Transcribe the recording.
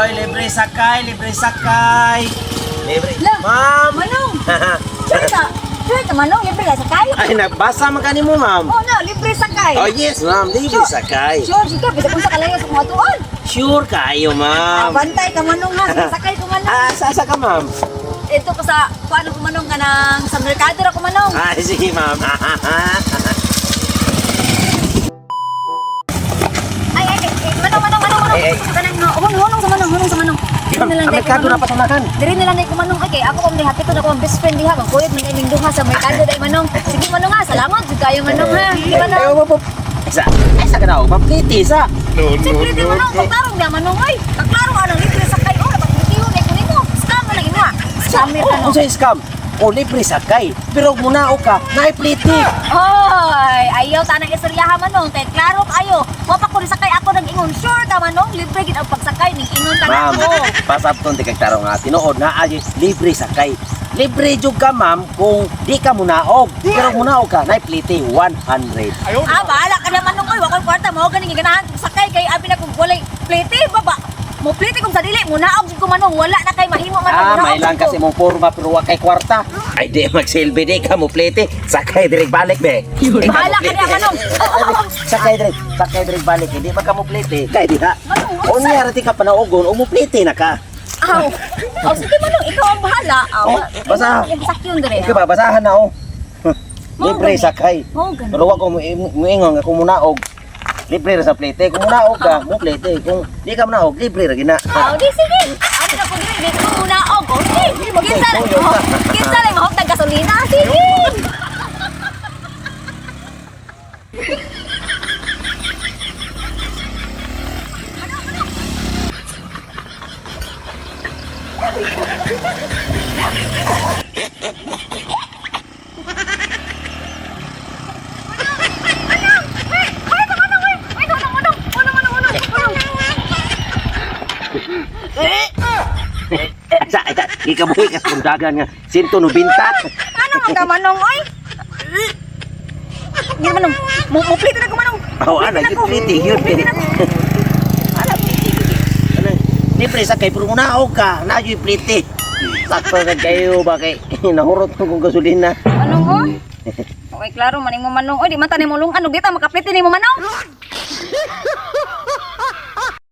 Oy, libre sakay, libre sakay. Libre. Lah, Ma'am. Manong! Sure ka? Sure ka, Manong? Libre ka sakay? Ay, nagbasa man kanimo, ma'am. Oh, no, libre sakay. Oh, yes, ma'am. Libre sakay. Sure, sige, bisa kung sa kalayo sa mga tuon. Sure kayo, ma'am. Bantay ka, Manong, ha? Sige, sakay ko, Manong. Sasa ka, ma'am? Ito ko sa, paano ko, Manong, ka ng sa merkado ra ko, Manong. Ay, sige, ma'am. Manong. Eh, eh. Kanang, hunong sa Manong. Diri na lang, Merkado na patunakan. Diri na lang ko, Manong. Okay, ako kung dihapi ko na ko ang best friend diha. Magkuyot man ining duha sa merkado dahil, Manong. Sige, Manong, ha? Salamat. Sige kayo, Manong, ha? Di ba, Manong? Isa ka na, mapliti, isa. Siyempre, di Manong. Pagklarong niya, Manong, ay. Pagklarong, anong libre sakay. Oh, napagpitiyo, na ikunin mo. Scam na lang ino, ha? Scammer ka, no? Kung sa scam, o libre sakay. Pero muna o ka, naipliti. Hoy, ayaw tanang istoryahan, Manong. Kay klaro kayo. Wapa ko rin sakay ako nag-ingon. Sure ka, Manong. Libre gid ang pagsakay ning ingon ka na Ma'am, ako. pasabton ti kag tarong nga tinuod na ay libre sakay. Libre jud ka, ma'am, kung di ka munaog. Pero munaog ka, naipliti 100. Ah, bahala ka na, Manong. Oy, wakal kwarta mo ganing ganahan kong sakay kay abi na kung walay plete baba. Mo plete kung sa dili munaog jud ko, Manong. Wala na kay mahimo man May lang kasi mong porma pero wa kay kwarta. Ay di magsilbi di ka mo plete. Sakay direk balik be. Bahala ka na, Manong. Sakay direk balik. Hindi ba ka mo plete? Kay di ha. Manong, O niya rati ka panaugon, o mo plete na ka. Aw. Oh, sige, Manong, ikaw ang bahala. Aw. Oh, basa. Yung sakyon dire. Ikaw ba basahan na oh. Libre sakay. Oh, ganun. Pero wa ko muingon kung munaog. Libre ra sa plete. Kung munaog ka, mo plete. Kung di ka munaog, libre ra gina. Aw, di sige. Ano na ko dire, di ko munaog. Okay. Kinsa lang mahok tag gasolina. Sige. Sa ikabuhi ka sa kundagan nga. 190. Ano man ka, Manong, oy? Hindi, Manong. Muplite na ko, Manong. Oh, ana Muplite na ko. plete yun. Muplite na ko. Ana plete. Ano? Libre sakay pero munaog ka. Na yung plete. Sakto na kayo ba kay nahurot ko kung gasolina. Manong, oy? Okay, klaro, maning mo, Manong. Oy, di man tanim mo lung. Ano, dito, makaplite ni mo, Manong.